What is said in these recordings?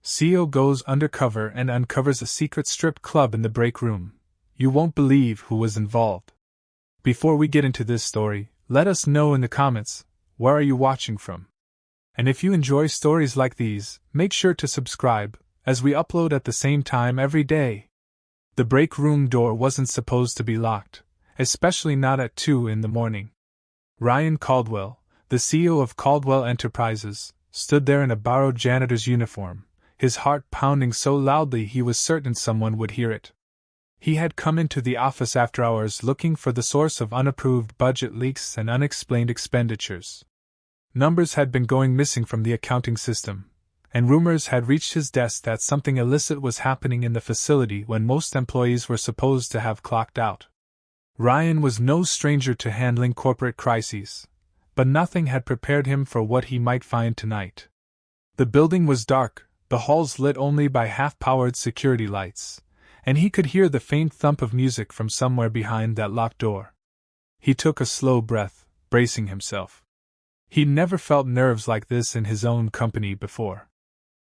CEO goes undercover and uncovers a secret strip club in the break room. You won't believe who was involved. Before we get into this story, let us know in the comments, where are you watching from? And if you enjoy stories like these, make sure to subscribe, as we upload at the same time every day. The break room door wasn't supposed to be locked, especially not at 2 in the morning. Ryan Caldwell, the CEO of Caldwell Enterprises, stood there in a borrowed janitor's uniform, his heart pounding so loudly he was certain someone would hear it. He had come into the office after hours looking for the source of unapproved budget leaks and unexplained expenditures. Numbers had been going missing from the accounting system, and rumors had reached his desk that something illicit was happening in the facility when most employees were supposed to have clocked out. Ryan was no stranger to handling corporate crises, but nothing had prepared him for what he might find tonight. The building was dark, the halls lit only by half-powered security lights, and he could hear the faint thump of music from somewhere behind that locked door. He took a slow breath, bracing himself. He'd never felt nerves like this in his own company before.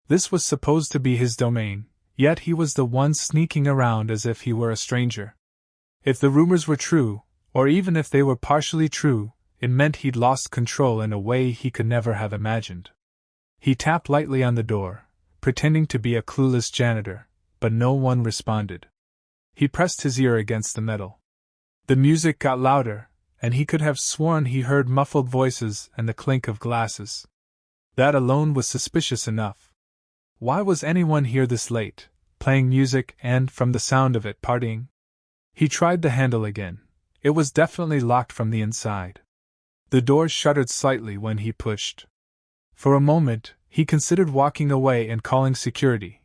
This was supposed to be his domain, yet he was the one sneaking around as if he were a stranger. If the rumors were true, or even if they were partially true, it meant he'd lost control in a way he could never have imagined. He tapped lightly on the door, pretending to be a clueless janitor, but no one responded. He pressed his ear against the metal. The music got louder, and he could have sworn he heard muffled voices and the clink of glasses. That alone was suspicious enough. Why was anyone here this late, playing music and, from the sound of it, partying? He tried the handle again. It was definitely locked from the inside. The door shuddered slightly when he pushed. For a moment, he considered walking away and calling security,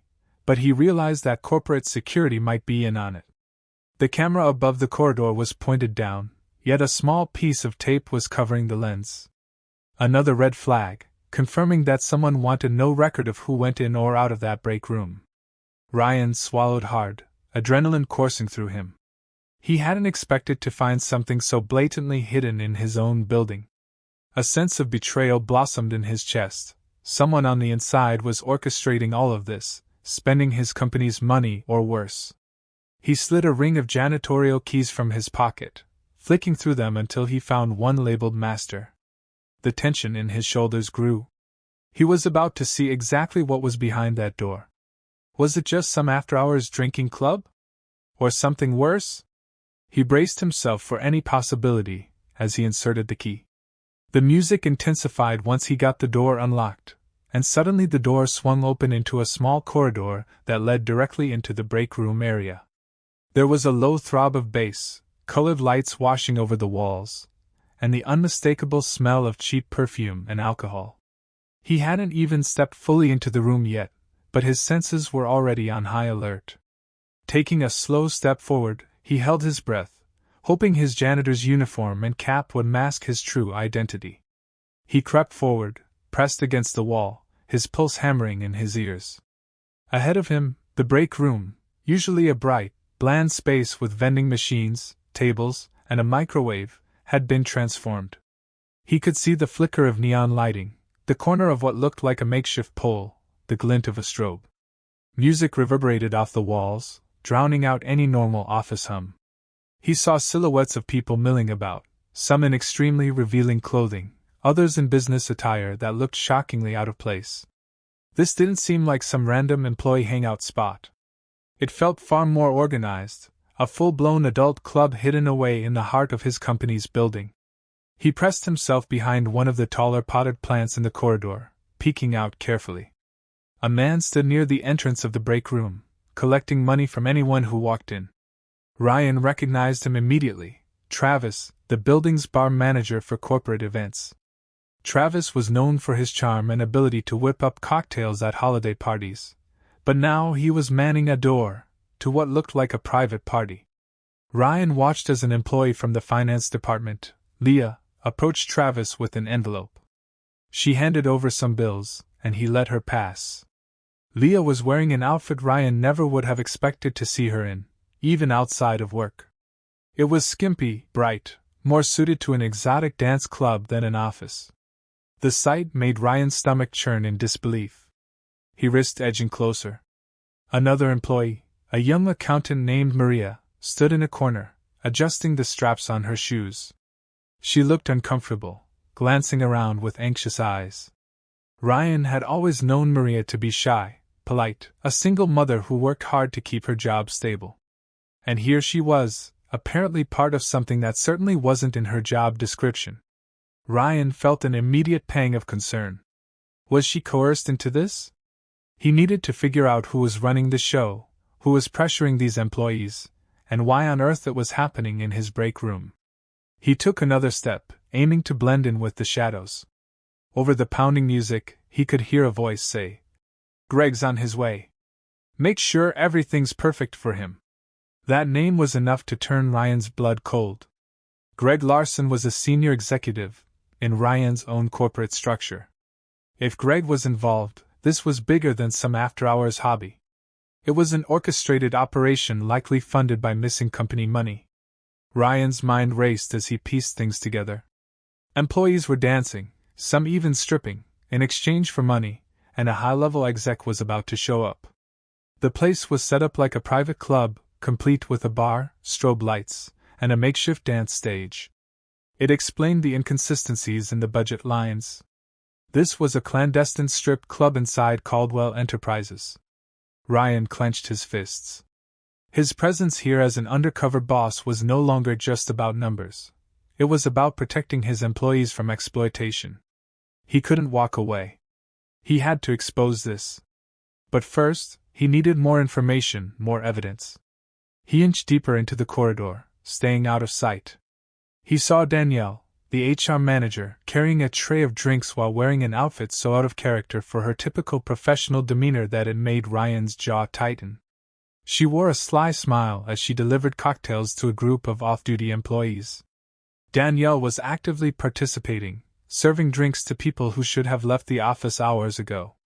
but he realized that corporate security might be in on it. The camera above the corridor was pointed down, yet a small piece of tape was covering the lens. Another red flag, confirming that someone wanted no record of who went in or out of that break room. Ryan swallowed hard, adrenaline coursing through him. He hadn't expected to find something so blatantly hidden in his own building. A sense of betrayal blossomed in his chest. Someone on the inside was orchestrating all of this, spending his company's money or worse. He slid a ring of janitorial keys from his pocket, flicking through them until he found one labeled Master. The tension in his shoulders grew. He was about to see exactly what was behind that door. Was it just some after-hours drinking club? Or something worse? He braced himself for any possibility as he inserted the key. The music intensified once he got the door unlocked, and suddenly the door swung open into a small corridor that led directly into the break room area. There was a low throb of bass, colored lights washing over the walls, and the unmistakable smell of cheap perfume and alcohol. He hadn't even stepped fully into the room yet, but his senses were already on high alert. Taking a slow step forward, he held his breath, hoping his janitor's uniform and cap would mask his true identity. He crept forward, pressed against the wall, his pulse hammering in his ears. Ahead of him, the break room, usually a bright, bland space with vending machines, tables, and a microwave, had been transformed. He could see the flicker of neon lighting, the corner of what looked like a makeshift pole, the glint of a strobe. Music reverberated off the walls, drowning out any normal office hum. He saw silhouettes of people milling about, some in extremely revealing clothing, others in business attire that looked shockingly out of place. This didn't seem like some random employee hangout spot. It felt far more organized, a full-blown adult club hidden away in the heart of his company's building. He pressed himself behind one of the taller potted plants in the corridor, peeking out carefully. A man stood near the entrance of the break room, collecting money from anyone who walked in. Ryan recognized him immediately, Travis, the building's bar manager for corporate events. Travis was known for his charm and ability to whip up cocktails at holiday parties, but now he was manning a door to what looked like a private party. Ryan watched as an employee from the finance department, Leah, approached Travis with an envelope. She handed over some bills, and he let her pass. Leah was wearing an outfit Ryan never would have expected to see her in, even outside of work. It was skimpy, bright, more suited to an exotic dance club than an office. The sight made Ryan's stomach churn in disbelief. he risked edging closer. Another employee, a young accountant named Maria, stood in a corner, adjusting the straps on her shoes. She looked uncomfortable, glancing around with anxious eyes. Ryan had always known Maria to be shy, polite, a single mother who worked hard to keep her job stable. And here she was, apparently part of something that certainly wasn't in her job description. Ryan felt an immediate pang of concern. Was she coerced into this? He needed to figure out who was running the show, who was pressuring these employees, and why on earth it was happening in his break room. He took another step, aiming to blend in with the shadows. Over the pounding music, he could hear a voice say, "Greg's on his way. Make sure everything's perfect for him." That name was enough to turn Ryan's blood cold. Greg Larson was a senior executive in Ryan's own corporate structure. If Greg was involved, this was bigger than some after-hours hobby. It was an orchestrated operation likely funded by missing company money. Ryan's mind raced as he pieced things together. Employees were dancing, some even stripping, in exchange for money, and a high-level exec was about to show up. The place was set up like a private club, complete with a bar, strobe lights, and a makeshift dance stage. It explained the inconsistencies in the budget lines. This was a clandestine strip club inside Caldwell Enterprises. Ryan clenched his fists. His presence here as an undercover boss was no longer just about numbers. It was about protecting his employees from exploitation. He couldn't walk away. He had to expose this. But first, he needed more information, more evidence. He inched deeper into the corridor, staying out of sight. He saw Danielle, the HR manager, carrying a tray of drinks while wearing an outfit so out of character for her typical professional demeanor that it made Ryan's jaw tighten. She wore a sly smile as she delivered cocktails to a group of off-duty employees. Danielle was actively participating, serving drinks to people who should have left the office hours ago.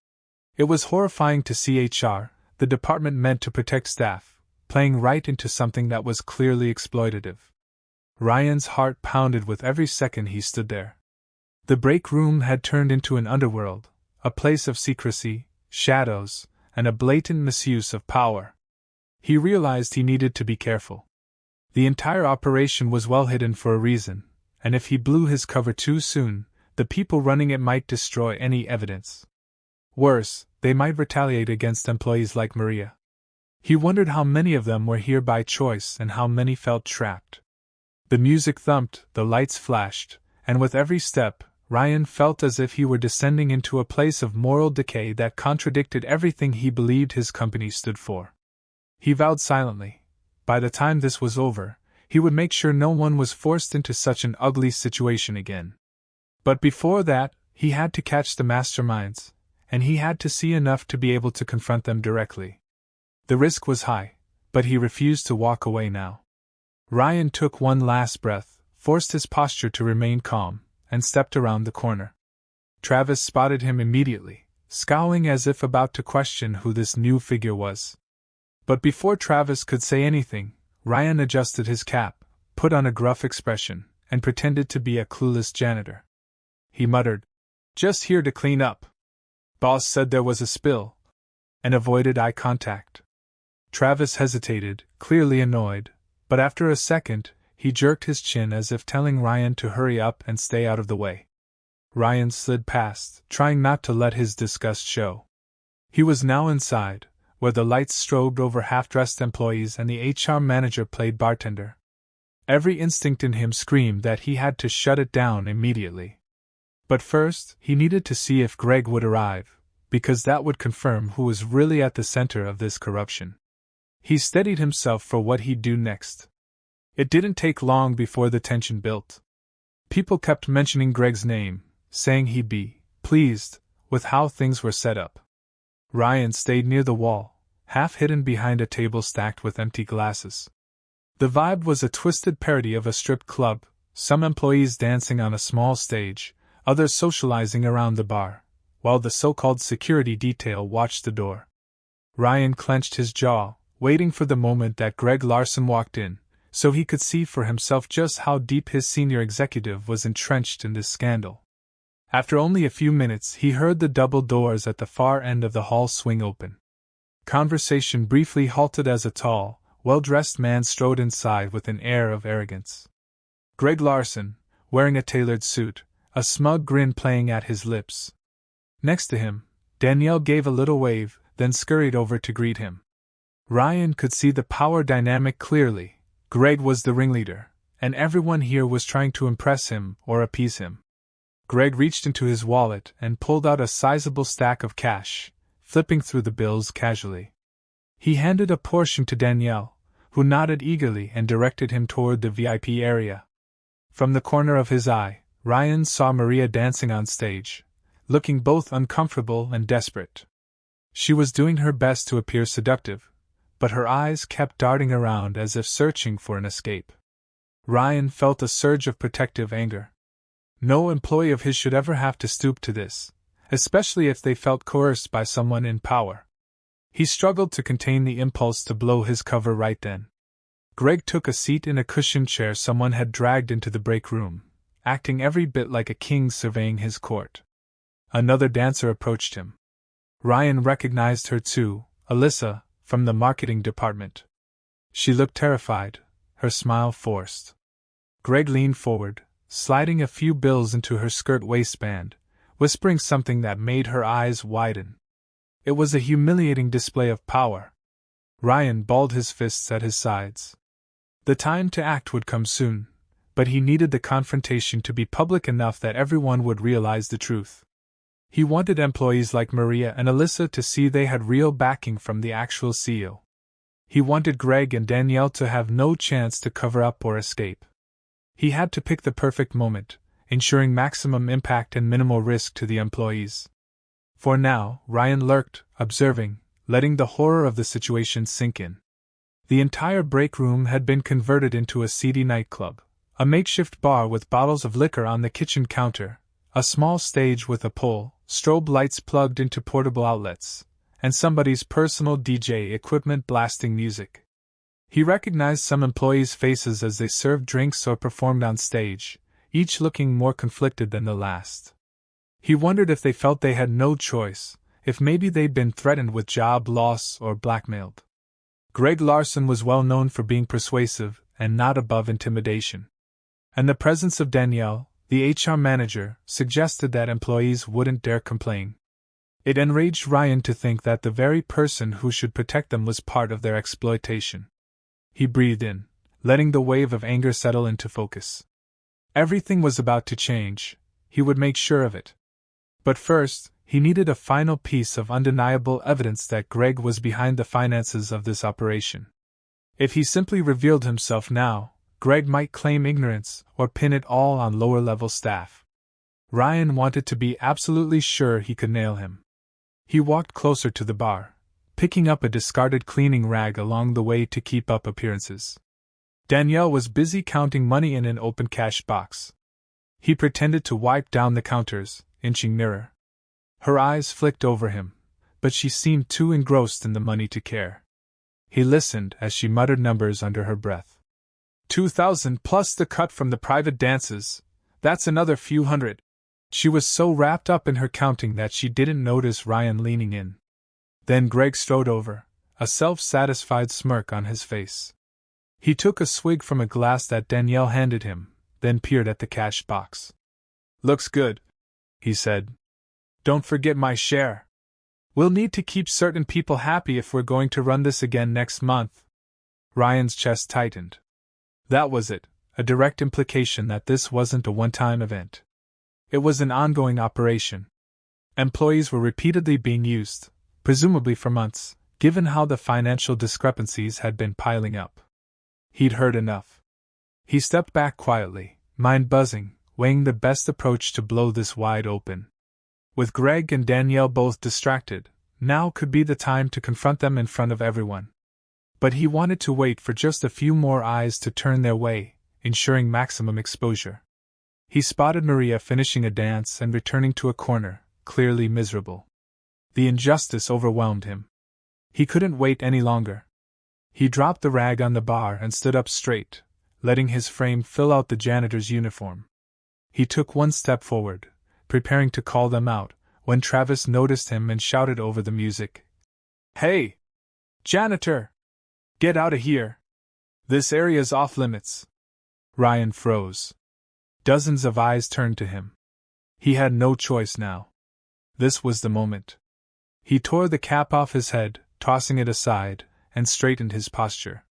It was horrifying to see HR, the department meant to protect staff, playing right into something that was clearly exploitative. Ryan's heart pounded with every second he stood there. The break room had turned into an underworld, a place of secrecy, shadows, and a blatant misuse of power. He realized he needed to be careful. The entire operation was well hidden for a reason, and if he blew his cover too soon, the people running it might destroy any evidence. Worse, they might retaliate against employees like Maria. He wondered how many of them were here by choice and how many felt trapped. The music thumped, the lights flashed, and with every step, Ryan felt as if he were descending into a place of moral decay that contradicted everything he believed his company stood for. He vowed silently, by the time this was over, he would make sure no one was forced into such an ugly situation again. But before that, he had to catch the masterminds, and he had to see enough to be able to confront them directly. The risk was high, but he refused to walk away now. Ryan took one last breath, forced his posture to remain calm, and stepped around the corner. Travis spotted him immediately, scowling as if about to question who this new figure was. But before Travis could say anything, Ryan adjusted his cap, put on a gruff expression, and pretended to be a clueless janitor. He muttered, "Just here to clean up. Boss said there was a spill," and avoided eye contact. Travis hesitated, clearly annoyed, but after a second, he jerked his chin as if telling Ryan to hurry up and stay out of the way. Ryan slid past, trying not to let his disgust show. He was now inside, where the lights strobed over half-dressed employees and the HR manager played bartender. Every instinct in him screamed that he had to shut it down immediately. But first, he needed to see if Greg would arrive, because that would confirm who was really at the center of this corruption. He steadied himself for what he'd do next. It didn't take long before the tension built. People kept mentioning Greg's name, saying he'd be pleased with how things were set up. Ryan stayed near the wall, half hidden behind a table stacked with empty glasses. The vibe was a twisted parody of a strip club, some employees dancing on a small stage, others socializing around the bar, while the so-called security detail watched the door. Ryan clenched his jaw, waiting for the moment that Greg Larson walked in, so he could see for himself just how deep his senior executive was entrenched in this scandal. After only a few minutes, he heard the double doors at the far end of the hall swing open. Conversation briefly halted as a tall, well-dressed man strode inside with an air of arrogance. Greg Larson, wearing a tailored suit, a smug grin playing at his lips. Next to him, Danielle gave a little wave, then scurried over to greet him. Ryan could see the power dynamic clearly. Greg was the ringleader, and everyone here was trying to impress him or appease him. Greg reached into his wallet and pulled out a sizable stack of cash, flipping through the bills casually. He handed a portion to Danielle, who nodded eagerly and directed him toward the VIP area. From the corner of his eye, Ryan saw Maria dancing on stage, looking both uncomfortable and desperate. She was doing her best to appear seductive, but her eyes kept darting around as if searching for an escape. Ryan felt a surge of protective anger. No employee of his should ever have to stoop to this, especially if they felt coerced by someone in power. He struggled to contain the impulse to blow his cover right then. Greg took a seat in a cushioned chair someone had dragged into the break room, acting every bit like a king surveying his court. Another dancer approached him. Ryan recognized her too, Alyssa, from the marketing department. She looked terrified, her smile forced. Greg leaned forward, sliding a few bills into her skirt waistband, whispering something that made her eyes widen. It was a humiliating display of power. Ryan balled his fists at his sides. The time to act would come soon, but he needed the confrontation to be public enough that everyone would realize the truth. He wanted employees like Maria and Alyssa to see they had real backing from the actual CEO. He wanted Greg and Danielle to have no chance to cover up or escape. He had to pick the perfect moment, ensuring maximum impact and minimal risk to the employees. For now, Ryan lurked, observing, letting the horror of the situation sink in. The entire break room had been converted into a seedy nightclub, a makeshift bar with bottles of liquor on the kitchen counter, a small stage with a pole, strobe lights plugged into portable outlets, and somebody's personal DJ equipment blasting music. He recognized some employees' faces as they served drinks or performed on stage, each looking more conflicted than the last. He wondered if they felt they had no choice, if maybe they'd been threatened with job loss or blackmailed. Greg Larson was well known for being persuasive and not above intimidation. And the presence of Danielle, the HR manager, suggested that employees wouldn't dare complain. It enraged Ryan to think that the very person who should protect them was part of their exploitation. He breathed in, letting the wave of anger settle into focus. Everything was about to change. He would make sure of it. But first, he needed a final piece of undeniable evidence that Greg was behind the finances of this operation. If he simply revealed himself now, Greg might claim ignorance or pin it all on lower-level staff. Ryan wanted to be absolutely sure he could nail him. He walked closer to the bar, picking up a discarded cleaning rag along the way to keep up appearances. Danielle was busy counting money in an open cash box. He pretended to wipe down the counters, inching nearer. Her eyes flicked over him, but she seemed too engrossed in the money to care. He listened as she muttered numbers under her breath. 2,000 plus the cut from the private dances, that's another few hundred. She was so wrapped up in her counting that she didn't notice Ryan leaning in. Then Greg strode over, a self-satisfied smirk on his face. He took a swig from a glass that Danielle handed him, then peered at the cash box. "Looks good," he said. "Don't forget my share. We'll need to keep certain people happy if we're going to run this again next month." Ryan's chest tightened. That was it, a direct implication that this wasn't a one-time event. It was an ongoing operation. Employees were repeatedly being used, presumably for months, given how the financial discrepancies had been piling up. He'd heard enough. He stepped back quietly, mind buzzing, weighing the best approach to blow this wide open. With Greg and Danielle both distracted, now could be the time to confront them in front of everyone. But he wanted to wait for just a few more eyes to turn their way, ensuring maximum exposure. He spotted Maria finishing a dance and returning to a corner, clearly miserable. The injustice overwhelmed him. He couldn't wait any longer. He dropped the rag on the bar and stood up straight, letting his frame fill out the janitor's uniform. He took one step forward, preparing to call them out, when Travis noticed him and shouted over the music. "Hey! Janitor! Get out of here! This area's off limits!" Ryan froze. Dozens of eyes turned to him. He had no choice now. This was the moment. He tore the cap off his head, tossing it aside, and straightened his posture.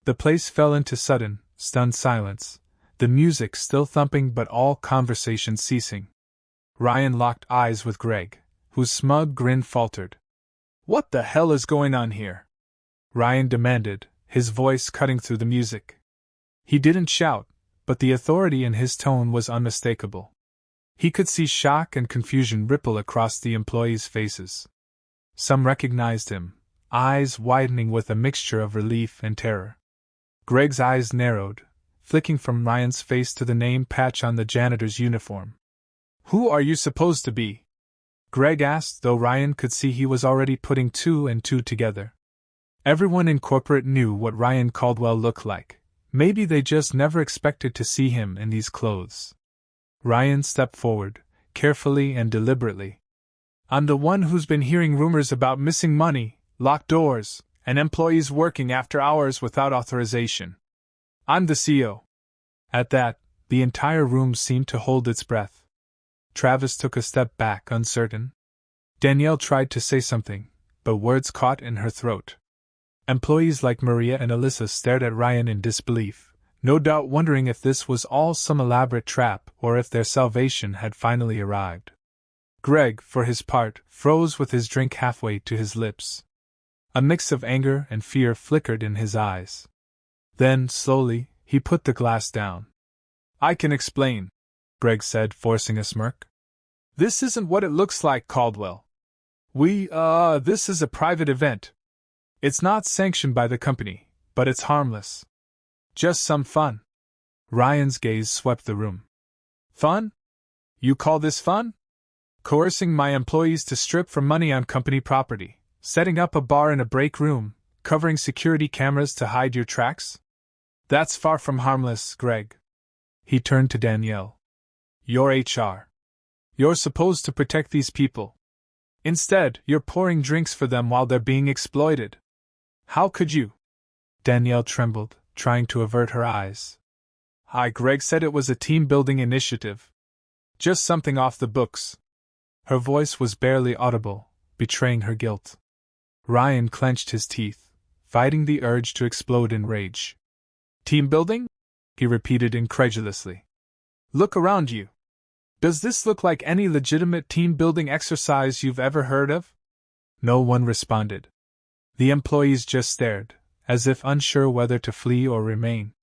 The place fell into sudden, stunned silence, the music still thumping but all conversation ceasing. Ryan locked eyes with Greg, whose smug grin faltered. "What the hell is going on here?" Ryan demanded, his voice cutting through the music. He didn't shout, but the authority in his tone was unmistakable. He could see shock and confusion ripple across the employees' faces. Some recognized him, eyes widening with a mixture of relief and terror. Greg's eyes narrowed, flicking from Ryan's face to the name patch on the janitor's uniform. "Who are you supposed to be?" Greg asked, though Ryan could see he was already putting two and two together. Everyone in corporate knew what Ryan Caldwell looked like. Maybe they just never expected to see him in these clothes. Ryan stepped forward, carefully and deliberately. "I'm the one who's been hearing rumors about missing money, locked doors, and employees working after hours without authorization. I'm the CO. At that, the entire room seemed to hold its breath. Travis took a step back, uncertain. Danielle tried to say something, but words caught in her throat. Employees like Maria and Alyssa stared at Ryan in disbelief, no doubt wondering if this was all some elaborate trap or if their salvation had finally arrived. Greg, for his part, froze with his drink halfway to his lips. A mix of anger and fear flickered in his eyes. Then, slowly, he put the glass down. "I can explain," Greg said, forcing a smirk. "This isn't what it looks like, Caldwell. This is a private event. It's not sanctioned by the company, but it's harmless. Just some fun." Ryan's gaze swept the room. "Fun? You call this fun? Coercing my employees to strip for money on company property, setting up a bar in a break room, covering security cameras to hide your tracks? That's far from harmless, Greg." He turned to Danielle. "You're HR. You're supposed to protect these people. Instead, you're pouring drinks for them while they're being exploited. How could you?" Danielle trembled, trying to avert her eyes. "Hi, Greg said it was a team-building initiative. Just something off the books." Her voice was barely audible, betraying her guilt. Ryan clenched his teeth, fighting the urge to explode in rage. "Team-building?" he repeated incredulously. "Look around you. Does this look like any legitimate team-building exercise you've ever heard of?" No one responded. The employees just stared, as if unsure whether to flee or remain.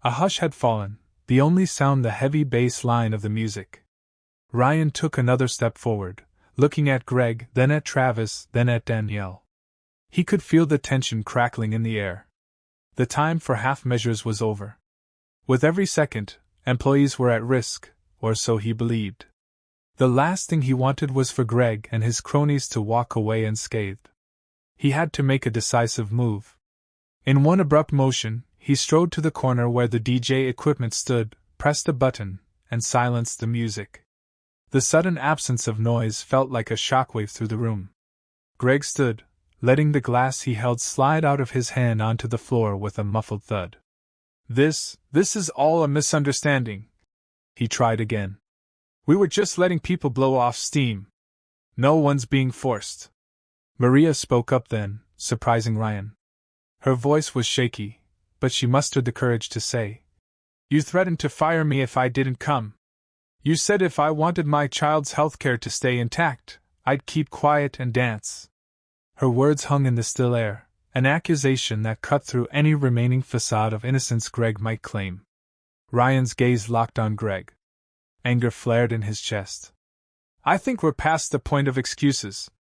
A hush had fallen, the only sound the heavy bass line of the music. Ryan took another step forward, looking at Greg, then at Travis, then at Danielle. He could feel the tension crackling in the air. The time for half measures was over. With every second, employees were at risk, or so he believed. The last thing he wanted was for Greg and his cronies to walk away unscathed. He had to make a decisive move. In one abrupt motion, he strode to the corner where the DJ equipment stood, pressed a button, and silenced the music. The sudden absence of noise felt like a shockwave through the room. Greg stood, letting the glass he held slide out of his hand onto the floor with a muffled thud. This is all a misunderstanding," he tried again. "We were just letting people blow off steam. No one's being forced." Maria spoke up then, surprising Ryan. Her voice was shaky, but she mustered the courage to say, "You threatened to fire me if I didn't come. You said if I wanted my child's health care to stay intact, I'd keep quiet and dance." Her words hung in the still air, an accusation that cut through any remaining facade of innocence Greg might claim. Ryan's gaze locked on Greg. Anger flared in his chest. "I think we're past the point of excuses,"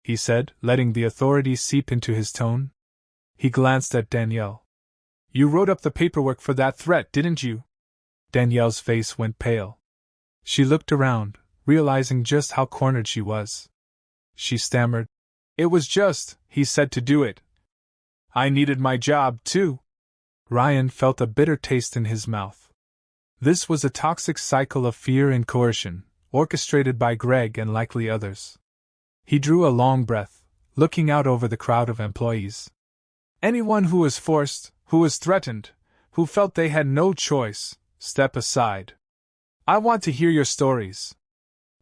he said, letting the authority seep into his tone. He glanced at Danielle. "You wrote up the paperwork for that threat, didn't you?" Danielle's face went pale. She looked around, realizing just how cornered she was. She stammered, "It was just, he said to do it. I needed my job, too." Ryan felt a bitter taste in his mouth. This was a toxic cycle of fear and coercion, orchestrated by Greg and likely others. He drew a long breath, looking out over the crowd of employees. Anyone who was forced, who was threatened, who felt they had no choice, step aside. I want to hear your stories.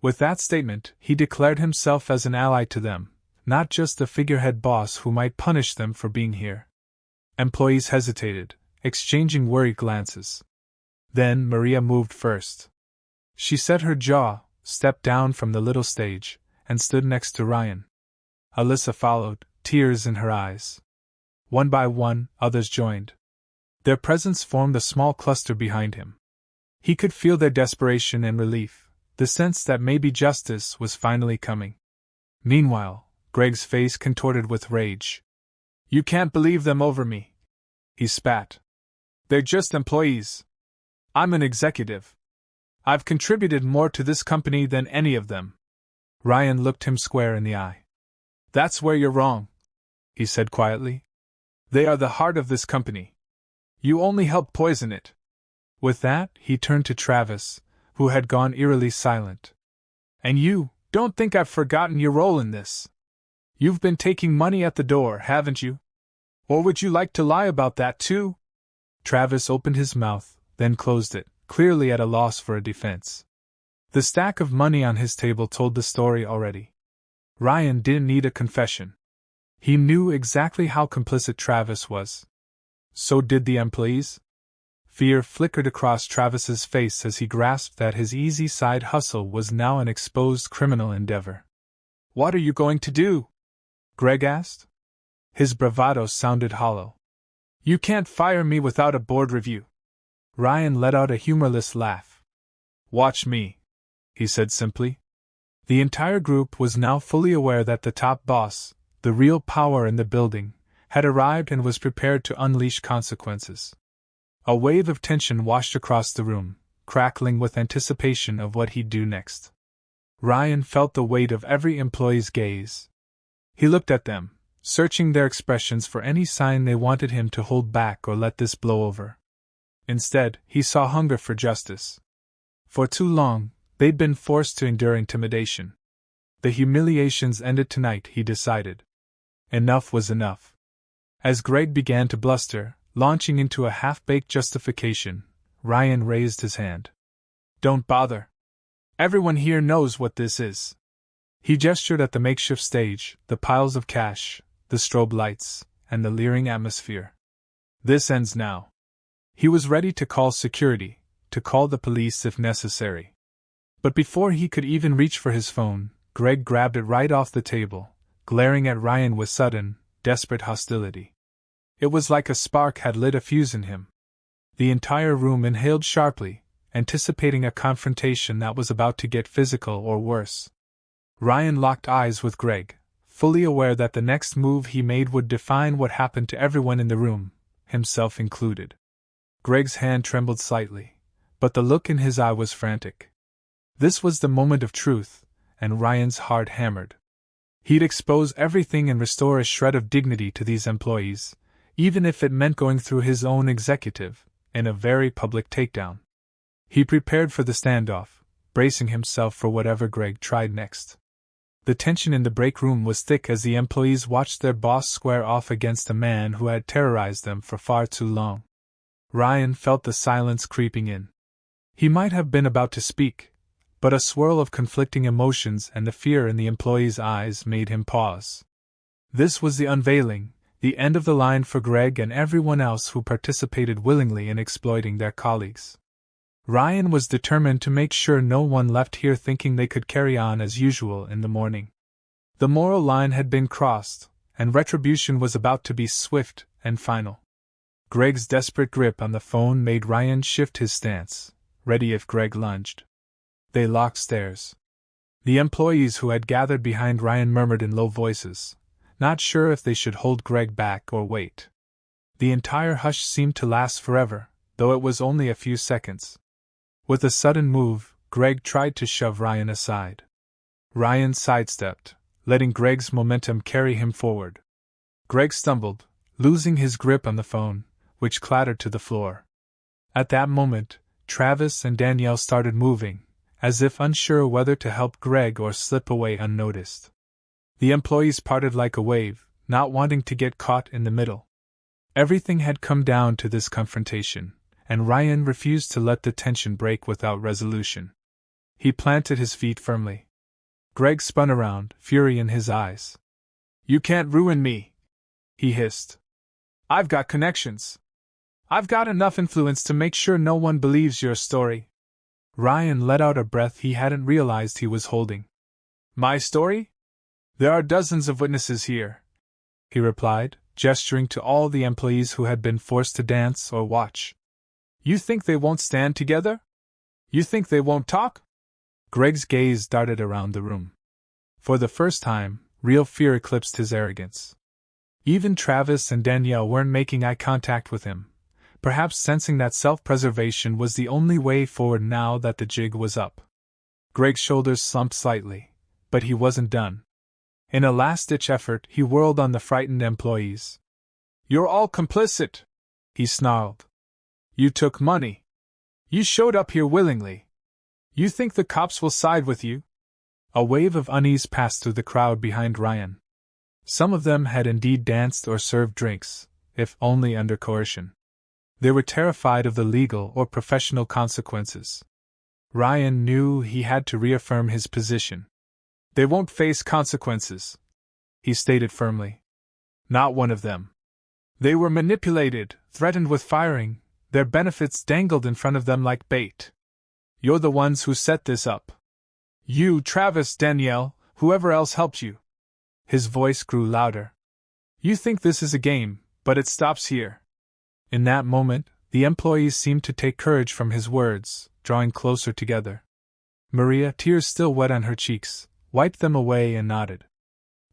With that statement, he declared himself as an ally to them, not just a figurehead boss who might punish them for being here. Employees hesitated, exchanging worried glances. Then Maria moved first. She set her jaw, stepped down from the little stage, and stood next to Ryan. Alyssa followed, tears in her eyes. One by one, others joined. Their presence formed a small cluster behind him. He could feel their desperation and relief, the sense that maybe justice was finally coming. Meanwhile, Greg's face contorted with rage. You can't believe them over me, he spat. They're just employees. I'm an executive. I've contributed more to this company than any of them. Ryan looked him square in the eye. That's where you're wrong, he said quietly. They are the heart of this company. You only help poison it. With that, he turned to Travis, who had gone eerily silent. And you, don't think I've forgotten your role in this. You've been taking money at the door, haven't you? Or would you like to lie about that too? Travis opened his mouth, then closed it, clearly at a loss for a defense. The stack of money on his table told the story already. Ryan didn't need a confession. He knew exactly how complicit Travis was. So did the employees. Fear flickered across Travis's face as he grasped that his easy side hustle was now an exposed criminal endeavor. What are you going to do? Greg asked. His bravado sounded hollow. You can't fire me without a board review. Ryan let out a humorless laugh. Watch me, he said simply. The entire group was now fully aware that the top boss, the real power in the building, had arrived and was prepared to unleash consequences. A wave of tension washed across the room, crackling with anticipation of what he'd do next. Ryan felt the weight of every employee's gaze. He looked at them, searching their expressions for any sign they wanted him to hold back or let this blow over. Instead, he saw hunger for justice. For too long, they'd been forced to endure intimidation. The humiliations ended tonight, he decided. Enough was enough. As Greg began to bluster, launching into a half-baked justification, Ryan raised his hand. Don't bother. Everyone here knows what this is. He gestured at the makeshift stage, the piles of cash, the strobe lights, and the leering atmosphere. This ends now. He was ready to call security, to call the police if necessary. But before he could even reach for his phone, Greg grabbed it right off the table, glaring at Ryan with sudden, desperate hostility. It was like a spark had lit a fuse in him. The entire room inhaled sharply, anticipating a confrontation that was about to get physical or worse. Ryan locked eyes with Greg, fully aware that the next move he made would define what happened to everyone in the room, himself included. Greg's hand trembled slightly, but the look in his eye was frantic. This was the moment of truth, and Ryan's heart hammered. He'd expose everything and restore a shred of dignity to these employees, even if it meant going through his own executive, in a very public takedown. He prepared for the standoff, bracing himself for whatever Greg tried next. The tension in the break room was thick as the employees watched their boss square off against a man who had terrorized them for far too long. Ryan felt the silence creeping in. He might have been about to speak, but a swirl of conflicting emotions and the fear in the employee's eyes made him pause. This was the unveiling, the end of the line for Greg and everyone else who participated willingly in exploiting their colleagues. Ryan was determined to make sure no one left here thinking they could carry on as usual in the morning. The moral line had been crossed, and retribution was about to be swift and final. Greg's desperate grip on the phone made Ryan shift his stance, ready if Greg lunged. They locked stairs. The employees who had gathered behind Ryan murmured in low voices, not sure if they should hold Greg back or wait. The entire hush seemed to last forever, though it was only a few seconds. With a sudden move, Greg tried to shove Ryan aside. Ryan sidestepped, letting Greg's momentum carry him forward. Greg stumbled, losing his grip on the phone, which clattered to the floor. At that moment, Travis and Danielle started moving, as if unsure whether to help Greg or slip away unnoticed. The employees parted like a wave, not wanting to get caught in the middle. Everything had come down to this confrontation, and Ryan refused to let the tension break without resolution. He planted his feet firmly. Greg spun around, fury in his eyes. "You can't ruin me," he hissed. "I've got connections. I've got enough influence to make sure no one believes your story." Ryan let out a breath he hadn't realized he was holding. "My story? There are dozens of witnesses here," he replied, gesturing to all the employees who had been forced to dance or watch. "You think they won't stand together? You think they won't talk?" Greg's gaze darted around the room. For the first time, real fear eclipsed his arrogance. Even Travis and Danielle weren't making eye contact with him, perhaps sensing that self-preservation was the only way forward now that the jig was up. Greg's shoulders slumped slightly, but he wasn't done. In a last-ditch effort, he whirled on the frightened employees. "You're all complicit," he snarled. "You took money. You showed up here willingly. You think the cops will side with you?" A wave of unease passed through the crowd behind Ryan. Some of them had indeed danced or served drinks, if only under coercion. They were terrified of the legal or professional consequences. Ryan knew he had to reaffirm his position. "They won't face consequences," he stated firmly. "Not one of them. They were manipulated, threatened with firing, their benefits dangled in front of them like bait. You're the ones who set this up. You, Travis, Danielle, whoever else helped you." His voice grew louder. "You think this is a game, but it stops here." In that moment, the employees seemed to take courage from his words, drawing closer together. Maria, tears still wet on her cheeks, wiped them away and nodded.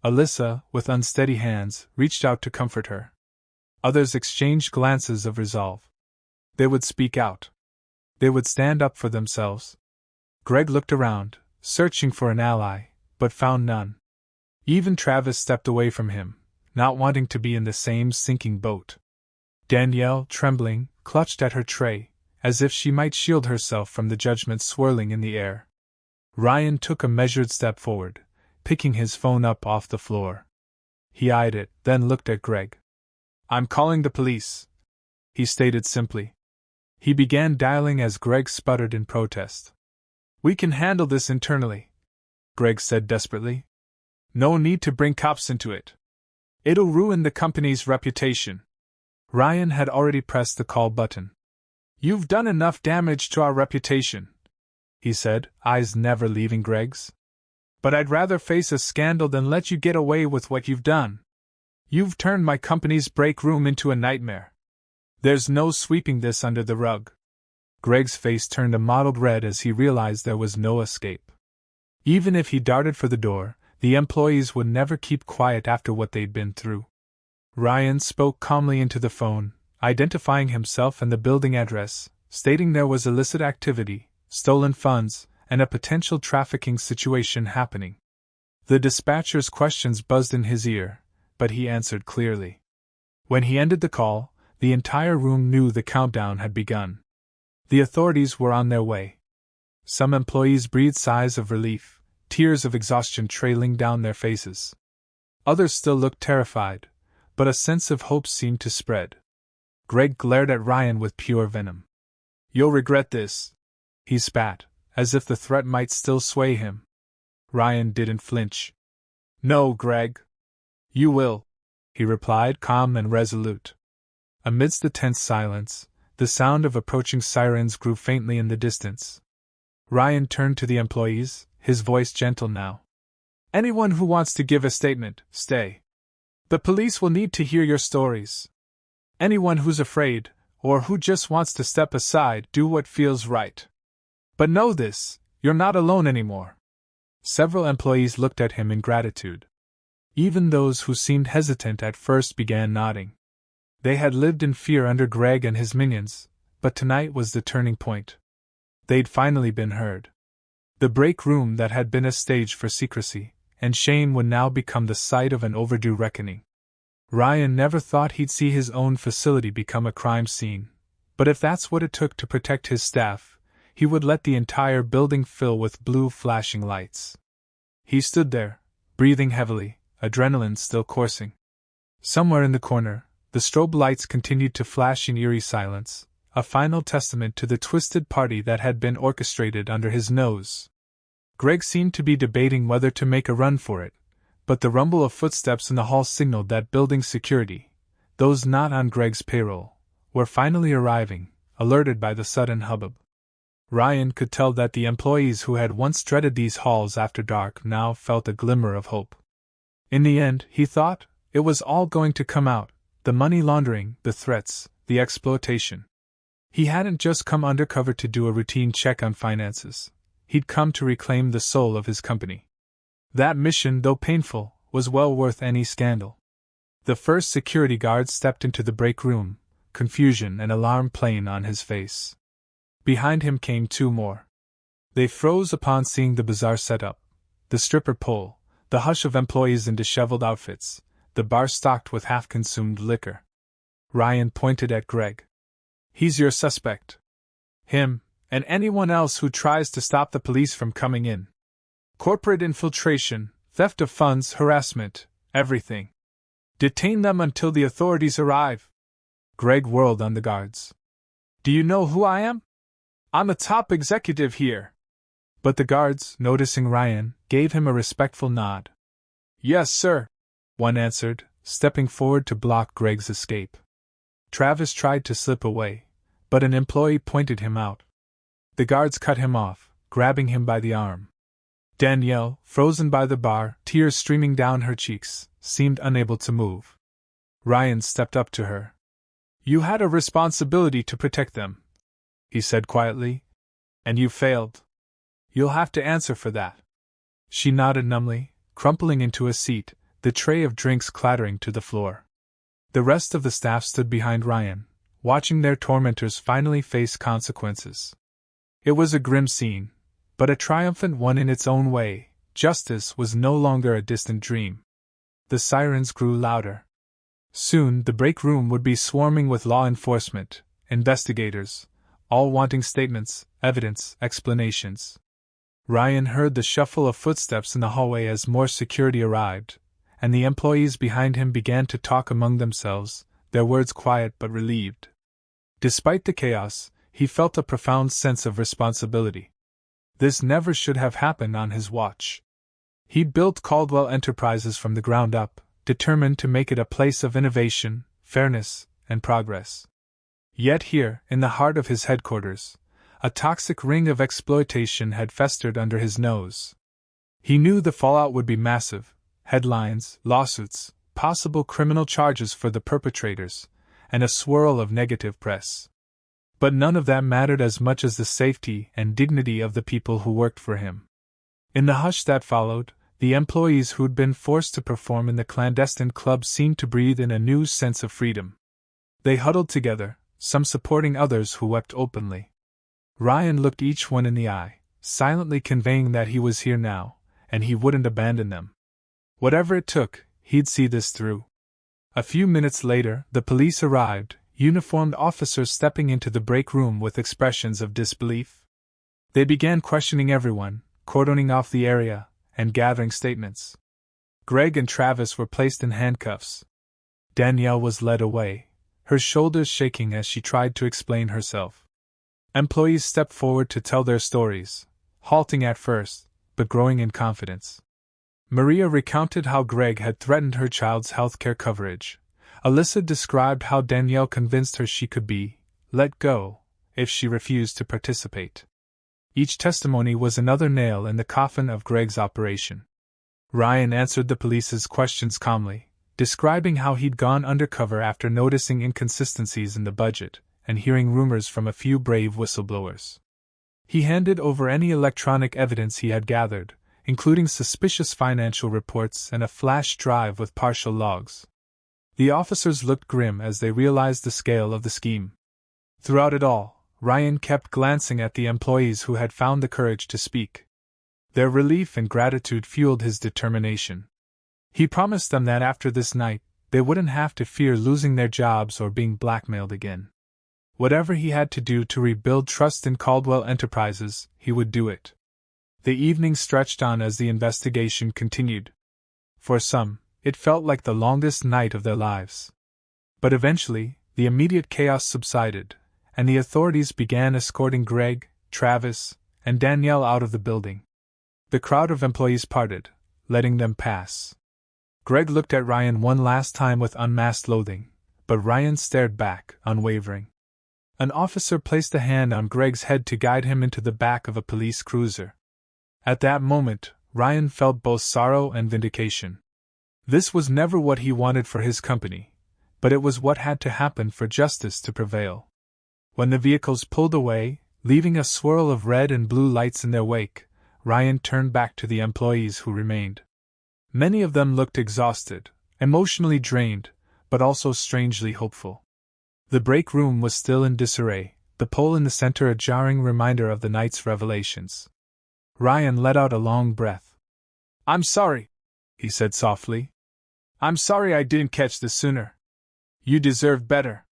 Alyssa, with unsteady hands, reached out to comfort her. Others exchanged glances of resolve. They would speak out. They would stand up for themselves. Greg looked around, searching for an ally, but found none. Even Travis stepped away from him, not wanting to be in the same sinking boat. Danielle, trembling, clutched at her tray, as if she might shield herself from the judgment swirling in the air. Ryan took a measured step forward, picking his phone up off the floor. He eyed it, then looked at Greg. "I'm calling the police," he stated simply. He began dialing as Greg sputtered in protest. "We can handle this internally," Greg said desperately. "No need to bring cops into it. It'll ruin the company's reputation." Ryan had already pressed the call button. "You've done enough damage to our reputation," he said, eyes never leaving Greg's. "But I'd rather face a scandal than let you get away with what you've done. You've turned my company's break room into a nightmare. There's no sweeping this under the rug." Greg's face turned a mottled red as he realized there was no escape. Even if he darted for the door, the employees would never keep quiet after what they'd been through. Ryan spoke calmly into the phone, identifying himself and the building address, stating there was illicit activity, stolen funds, and a potential trafficking situation happening. The dispatcher's questions buzzed in his ear, but he answered clearly. When he ended the call, the entire room knew the countdown had begun. The authorities were on their way. Some employees breathed sighs of relief, tears of exhaustion trailing down their faces. Others still looked terrified, but a sense of hope seemed to spread. Greg glared at Ryan with pure venom. "You'll regret this," he spat, as if the threat might still sway him. Ryan didn't flinch. "No, Greg. You will," he replied, calm and resolute. Amidst the tense silence, the sound of approaching sirens grew faintly in the distance. Ryan turned to the employees, his voice gentle now. "Anyone who wants to give a statement, stay. The police will need to hear your stories. Anyone who's afraid, or who just wants to step aside, do what feels right. But know this, you're not alone anymore." Several employees looked at him in gratitude. Even those who seemed hesitant at first began nodding. They had lived in fear under Greg and his minions, but tonight was the turning point. They'd finally been heard. The break room that had been a stage for secrecy and shame would now become the site of an overdue reckoning. Ryan never thought he'd see his own facility become a crime scene, but if that's what it took to protect his staff, he would let the entire building fill with blue flashing lights. He stood there, breathing heavily, adrenaline still coursing. Somewhere in the corner, the strobe lights continued to flash in eerie silence, a final testament to the twisted party that had been orchestrated under his nose. Greg seemed to be debating whether to make a run for it, but the rumble of footsteps in the hall signaled that building security, those not on Greg's payroll, were finally arriving, alerted by the sudden hubbub. Ryan could tell that the employees who had once dreaded these halls after dark now felt a glimmer of hope. In the end, he thought, it was all going to come out, the money laundering, the threats, the exploitation. He hadn't just come undercover to do a routine check on finances. He'd come to reclaim the soul of his company. That mission, though painful, was well worth any scandal. The first security guard stepped into the break room, confusion and alarm plain on his face. Behind him came two more. They froze upon seeing the bizarre setup, the stripper pole, the hush of employees in disheveled outfits, the bar stocked with half-consumed liquor. Ryan pointed at Greg. "He's your suspect. Him, and anyone else who tries to stop the police from coming in. Corporate infiltration, theft of funds, harassment, everything. Detain them until the authorities arrive." Greg whirled on the guards. "Do you know who I am? I'm a top executive here." But the guards, noticing Ryan, gave him a respectful nod. "Yes, sir," one answered, stepping forward to block Greg's escape. Travis tried to slip away, but an employee pointed him out. The guards cut him off, grabbing him by the arm. Danielle, frozen by the bar, tears streaming down her cheeks, seemed unable to move. Ryan stepped up to her. "You had a responsibility to protect them," he said quietly. "And you failed. You'll have to answer for that." She nodded numbly, crumpling into a seat, the tray of drinks clattering to the floor. The rest of the staff stood behind Ryan, watching their tormentors finally face consequences. It was a grim scene, but a triumphant one in its own way. Justice was no longer a distant dream. The sirens grew louder. Soon the break room would be swarming with law enforcement, investigators, all wanting statements, evidence, explanations. Ryan heard the shuffle of footsteps in the hallway as more security arrived, and the employees behind him began to talk among themselves, their words quiet but relieved. Despite the chaos, he felt a profound sense of responsibility. This never should have happened on his watch. He'd built Caldwell Enterprises from the ground up, determined to make it a place of innovation, fairness, and progress. Yet here, in the heart of his headquarters, a toxic ring of exploitation had festered under his nose. He knew the fallout would be massive: headlines, lawsuits, possible criminal charges for the perpetrators, and a swirl of negative press. But none of that mattered as much as the safety and dignity of the people who worked for him. In the hush that followed, the employees who'd been forced to perform in the clandestine club seemed to breathe in a new sense of freedom. They huddled together, some supporting others who wept openly. Ryan looked each one in the eye, silently conveying that he was here now, and he wouldn't abandon them. Whatever it took, he'd see this through. A few minutes later, the police arrived, uniformed officers stepping into the break room with expressions of disbelief. They began questioning everyone, cordoning off the area, and gathering statements. Greg and Travis were placed in handcuffs. Danielle was led away, her shoulders shaking as she tried to explain herself. Employees stepped forward to tell their stories, halting at first, but growing in confidence. Maria recounted how Greg had threatened her child's healthcare coverage. Alyssa described how Danielle convinced her she could be let go if she refused to participate. Each testimony was another nail in the coffin of Greg's operation. Ryan answered the police's questions calmly, describing how he'd gone undercover after noticing inconsistencies in the budget and hearing rumors from a few brave whistleblowers. He handed over any electronic evidence he had gathered, including suspicious financial reports and a flash drive with partial logs. The officers looked grim as they realized the scale of the scheme. Throughout it all, Ryan kept glancing at the employees who had found the courage to speak. Their relief and gratitude fueled his determination. He promised them that after this night, they wouldn't have to fear losing their jobs or being blackmailed again. Whatever he had to do to rebuild trust in Caldwell Enterprises, he would do it. The evening stretched on as the investigation continued. For some, it felt like the longest night of their lives. But eventually, the immediate chaos subsided, and the authorities began escorting Greg, Travis, and Danielle out of the building. The crowd of employees parted, letting them pass. Greg looked at Ryan one last time with unmasked loathing, but Ryan stared back, unwavering. An officer placed a hand on Greg's head to guide him into the back of a police cruiser. At that moment, Ryan felt both sorrow and vindication. This was never what he wanted for his company, but it was what had to happen for justice to prevail. When the vehicles pulled away, leaving a swirl of red and blue lights in their wake, Ryan turned back to the employees who remained. Many of them looked exhausted, emotionally drained, but also strangely hopeful. The break room was still in disarray, the pole in the center a jarring reminder of the night's revelations. Ryan let out a long breath. "I'm sorry," he said softly. "I'm sorry I didn't catch this sooner. You deserved better."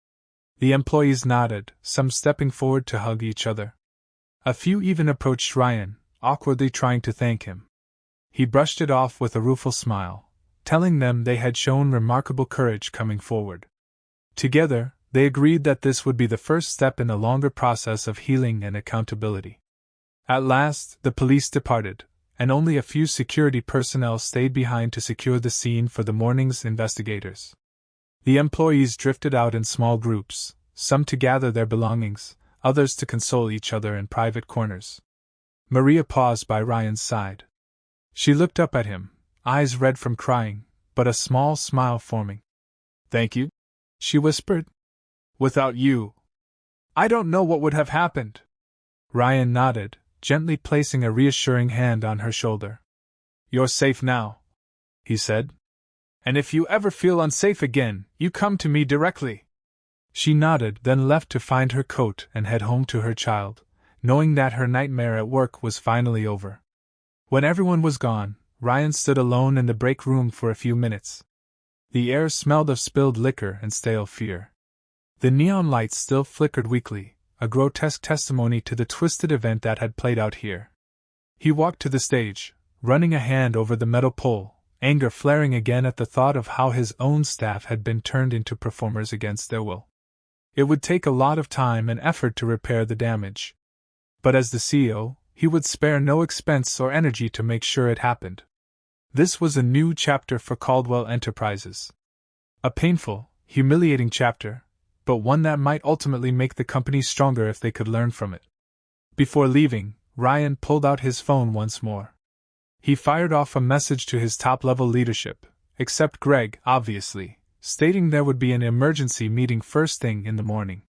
The employees nodded, some stepping forward to hug each other. A few even approached Ryan, awkwardly trying to thank him. He brushed it off with a rueful smile, telling them they had shown remarkable courage coming forward. Together, they agreed that this would be the first step in a longer process of healing and accountability. At last, the police departed, and only a few security personnel stayed behind to secure the scene for the morning's investigators. The employees drifted out in small groups, some to gather their belongings, others to console each other in private corners. Maria paused by Ryan's side. She looked up at him, eyes red from crying, but a small smile forming. "Thank you," she whispered. "Without you, I don't know what would have happened." Ryan nodded, gently placing a reassuring hand on her shoulder. "You're safe now," he said. "And if you ever feel unsafe again, you come to me directly." She nodded, then left to find her coat and head home to her child, knowing that her nightmare at work was finally over. When everyone was gone, Ryan stood alone in the break room for a few minutes. The air smelled of spilled liquor and stale fear. The neon lights still flickered weakly, a grotesque testimony to the twisted event that had played out here. He walked to the stage, running a hand over the metal pole, anger flaring again at the thought of how his own staff had been turned into performers against their will. It would take a lot of time and effort to repair the damage. But as the CEO, he would spare no expense or energy to make sure it happened. This was a new chapter for Caldwell Enterprises. A painful, humiliating chapter, but one that might ultimately make the company stronger if they could learn from it. Before leaving, Ryan pulled out his phone once more. He fired off a message to his top-level leadership, except Greg, obviously, stating there would be an emergency meeting first thing in the morning.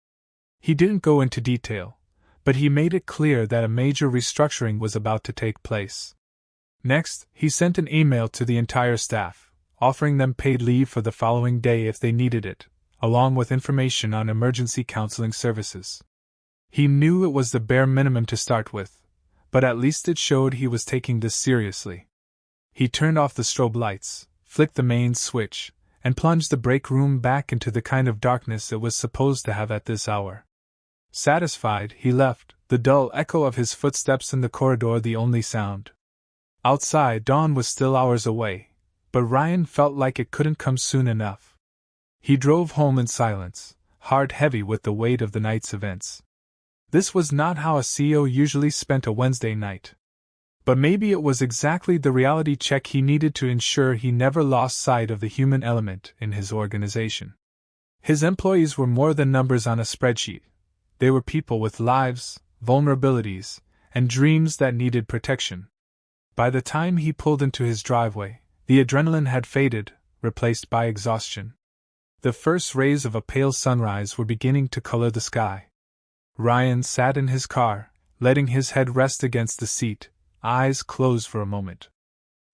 He didn't go into detail, but he made it clear that a major restructuring was about to take place. Next, he sent an email to the entire staff, offering them paid leave for the following day if they needed it, along with information on emergency counseling services. He knew it was the bare minimum to start with, but at least it showed he was taking this seriously. He turned off the strobe lights, flicked the main switch, and plunged the break room back into the kind of darkness it was supposed to have at this hour. Satisfied, he left, the dull echo of his footsteps in the corridor the only sound. Outside, dawn was still hours away, but Ryan felt like it couldn't come soon enough. He drove home in silence, heart heavy with the weight of the night's events. This was not how a CEO usually spent a Wednesday night. But maybe it was exactly the reality check he needed to ensure he never lost sight of the human element in his organization. His employees were more than numbers on a spreadsheet. They were people with lives, vulnerabilities, and dreams that needed protection. By the time he pulled into his driveway, the adrenaline had faded, replaced by exhaustion. The first rays of a pale sunrise were beginning to color the sky. Ryan sat in his car, letting his head rest against the seat, eyes closed for a moment.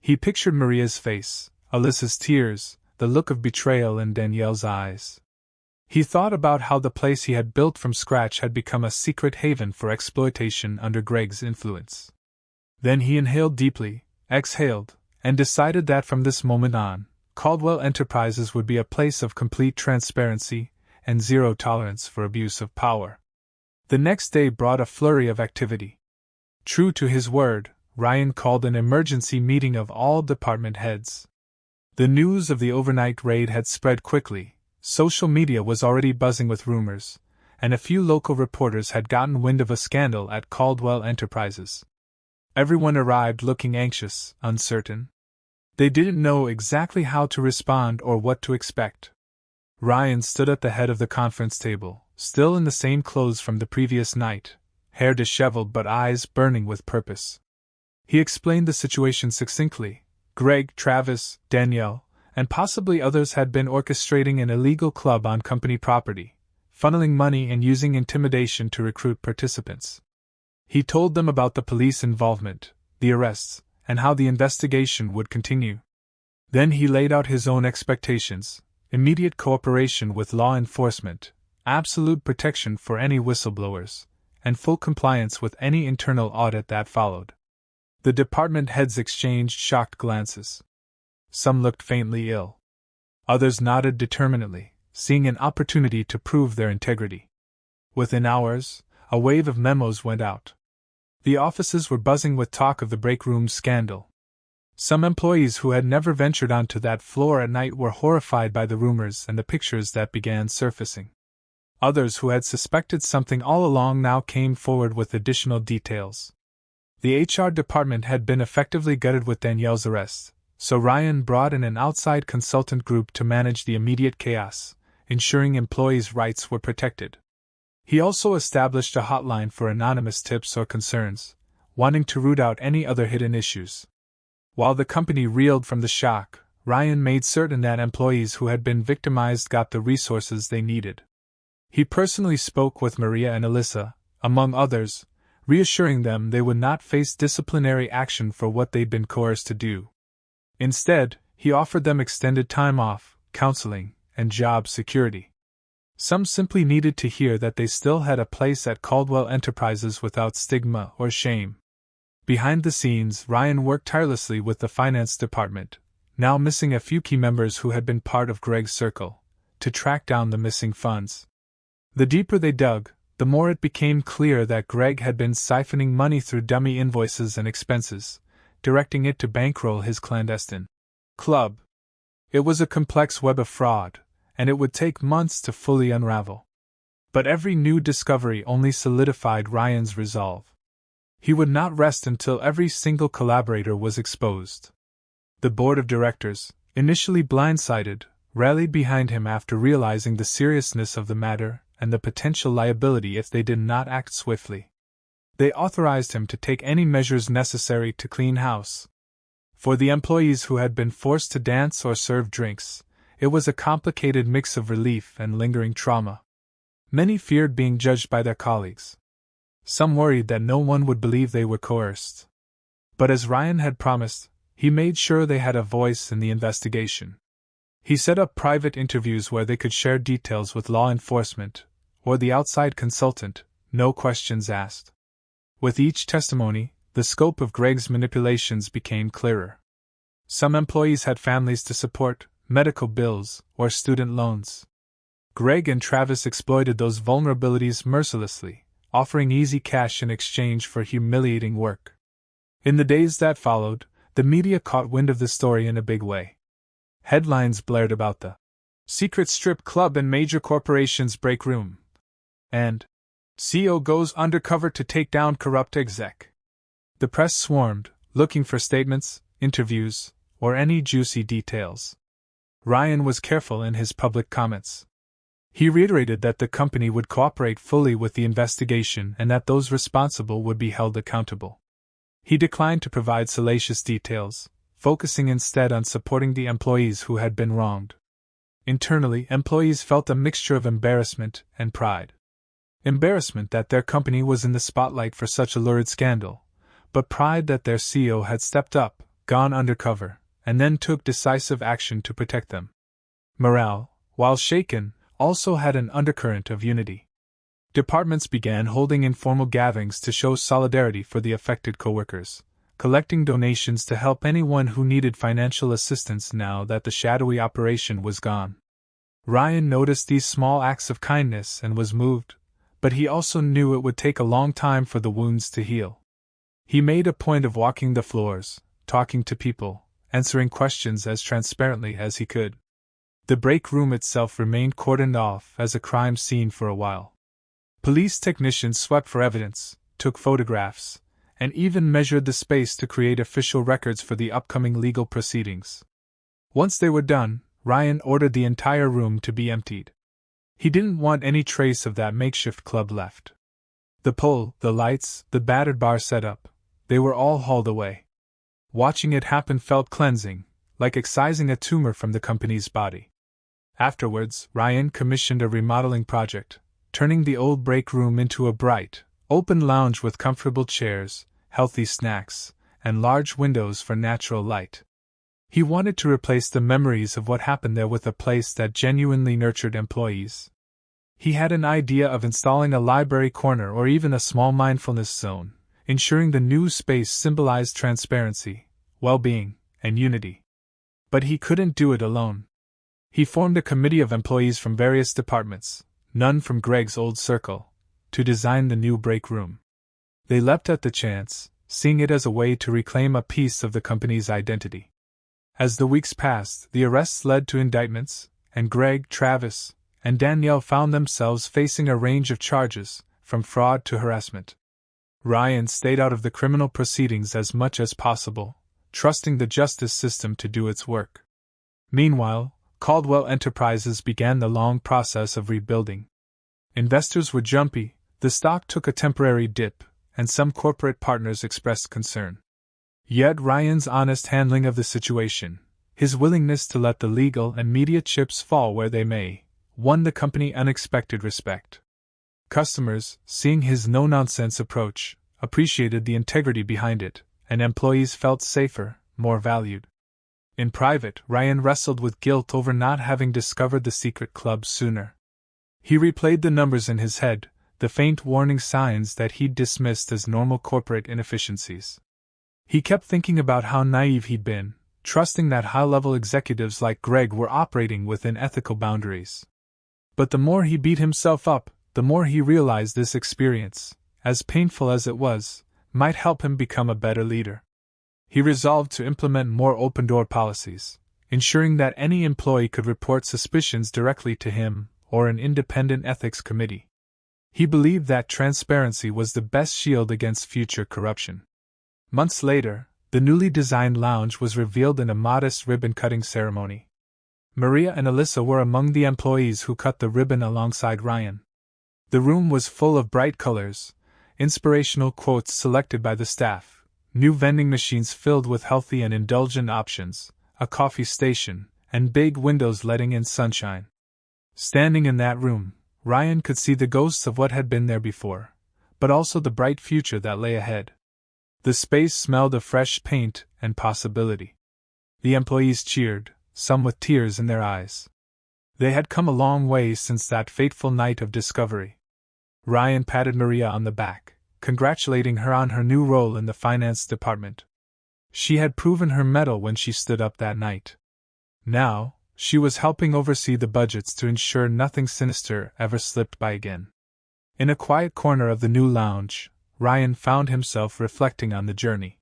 He pictured Maria's face, Alyssa's tears, the look of betrayal in Danielle's eyes. He thought about how the place he had built from scratch had become a secret haven for exploitation under Greg's influence. Then he inhaled deeply, exhaled, and decided that from this moment on, Caldwell Enterprises would be a place of complete transparency, and zero tolerance for abuse of power. The next day brought a flurry of activity. True to his word, Ryan called an emergency meeting of all department heads. The news of the overnight raid had spread quickly, social media was already buzzing with rumors, and a few local reporters had gotten wind of a scandal at Caldwell Enterprises. Everyone arrived looking anxious, uncertain. They didn't know exactly how to respond or what to expect. Ryan stood at the head of the conference table, still in the same clothes from the previous night, hair disheveled but eyes burning with purpose. He explained the situation succinctly. Greg, Travis, Danielle, and possibly others had been orchestrating an illegal club on company property, funneling money and using intimidation to recruit participants. He told them about the police involvement, the arrests, and how the investigation would continue. Then he laid out his own expectations: immediate cooperation with law enforcement, absolute protection for any whistleblowers, and full compliance with any internal audit that followed. The department heads exchanged shocked glances. Some looked faintly ill. Others nodded determinedly, seeing an opportunity to prove their integrity. Within hours, a wave of memos went out. The offices were buzzing with talk of the break room scandal. Some employees who had never ventured onto that floor at night were horrified by the rumors and the pictures that began surfacing. Others who had suspected something all along now came forward with additional details. The HR department had been effectively gutted with Danielle's arrest, so Ryan brought in an outside consultant group to manage the immediate chaos, ensuring employees' rights were protected. He also established a hotline for anonymous tips or concerns, wanting to root out any other hidden issues. While the company reeled from the shock, Ryan made certain that employees who had been victimized got the resources they needed. He personally spoke with Maria and Alyssa, among others, reassuring them they would not face disciplinary action for what they'd been coerced to do. Instead, he offered them extended time off, counseling, and job security. Some simply needed to hear that they still had a place at Caldwell Enterprises without stigma or shame. Behind the scenes, Ryan worked tirelessly with the finance department, now missing a few key members who had been part of Greg's circle, to track down the missing funds. The deeper they dug, the more it became clear that Greg had been siphoning money through dummy invoices and expenses, directing it to bankroll his clandestine club. It was a complex web of fraud, and it would take months to fully unravel. But every new discovery only solidified Ryan's resolve. He would not rest until every single collaborator was exposed. The board of directors, initially blindsided, rallied behind him after realizing the seriousness of the matter and the potential liability if they did not act swiftly. They authorized him to take any measures necessary to clean house. For the employees who had been forced to dance or serve drinks, it was a complicated mix of relief and lingering trauma. Many feared being judged by their colleagues. Some worried that no one would believe they were coerced. But as Ryan had promised, he made sure they had a voice in the investigation. He set up private interviews where they could share details with law enforcement or the outside consultant, no questions asked. With each testimony, the scope of Greg's manipulations became clearer. Some employees had families to support, medical bills, or student loans. Greg and Travis exploited those vulnerabilities mercilessly, offering easy cash in exchange for humiliating work. In the days that followed, the media caught wind of the story in a big way. Headlines blared about the secret strip club and major corporations break room, and CEO goes undercover to take down corrupt exec. The press swarmed, looking for statements, interviews, or any juicy details. Ryan was careful in his public comments. He reiterated that the company would cooperate fully with the investigation and that those responsible would be held accountable. He declined to provide salacious details, focusing instead on supporting the employees who had been wronged. Internally, employees felt a mixture of embarrassment and pride. Embarrassment that their company was in the spotlight for such a lurid scandal, but pride that their CEO had stepped up, gone undercover, and then took decisive action to protect them. Morale, while shaken, also had an undercurrent of unity. Departments began holding informal gatherings to show solidarity for the affected coworkers, collecting donations to help anyone who needed financial assistance now that the shadowy operation was gone. Ryan noticed these small acts of kindness and was moved, but he also knew it would take a long time for the wounds to heal. He made a point of walking the floors, talking to people, answering questions as transparently as he could. The break room itself remained cordoned off as a crime scene for a while. Police technicians swept for evidence, took photographs, and even measured the space to create official records for the upcoming legal proceedings. Once they were done, Ryan ordered the entire room to be emptied. He didn't want any trace of that makeshift club left. The pole, the lights, the battered bar set up, they were all hauled away. Watching it happen felt cleansing, like excising a tumor from the company's body. Afterwards, Ryan commissioned a remodeling project, turning the old break room into a bright, open lounge with comfortable chairs, healthy snacks, and large windows for natural light. He wanted to replace the memories of what happened there with a place that genuinely nurtured employees. He had an idea of installing a library corner or even a small mindfulness zone, ensuring the new space symbolized transparency, well-being, and unity. But he couldn't do it alone. He formed a committee of employees from various departments, none from Greg's old circle, to design the new break room. They leapt at the chance, seeing it as a way to reclaim a piece of the company's identity. As the weeks passed, the arrests led to indictments, and Greg, Travis, and Danielle found themselves facing a range of charges, from fraud to harassment. Ryan stayed out of the criminal proceedings as much as possible, trusting the justice system to do its work. Meanwhile, Caldwell Enterprises began the long process of rebuilding. Investors were jumpy, the stock took a temporary dip, and some corporate partners expressed concern. Yet Ryan's honest handling of the situation, his willingness to let the legal and media chips fall where they may, won the company unexpected respect. Customers, seeing his no-nonsense approach, appreciated the integrity behind it, and employees felt safer, more valued. In private, Ryan wrestled with guilt over not having discovered the secret club sooner. He replayed the numbers in his head, the faint warning signs that he'd dismissed as normal corporate inefficiencies. He kept thinking about how naive he'd been, trusting that high-level executives like Greg were operating within ethical boundaries. But the more he beat himself up, the more he realized this experience, as painful as it was, might help him become a better leader. He resolved to implement more open-door policies, ensuring that any employee could report suspicions directly to him or an independent ethics committee. He believed that transparency was the best shield against future corruption. Months later, the newly designed lounge was revealed in a modest ribbon-cutting ceremony. Maria and Alyssa were among the employees who cut the ribbon alongside Ryan. The room was full of bright colors, inspirational quotes selected by the staff, new vending machines filled with healthy and indulgent options, a coffee station, and big windows letting in sunshine. Standing in that room, Ryan could see the ghosts of what had been there before, but also the bright future that lay ahead. The space smelled of fresh paint and possibility. The employees cheered, some with tears in their eyes. They had come a long way since that fateful night of discovery. Ryan patted Maria on the back, congratulating her on her new role in the finance department. She had proven her mettle when she stood up that night. Now, she was helping oversee the budgets to ensure nothing sinister ever slipped by again. In a quiet corner of the new lounge, Ryan found himself reflecting on the journey.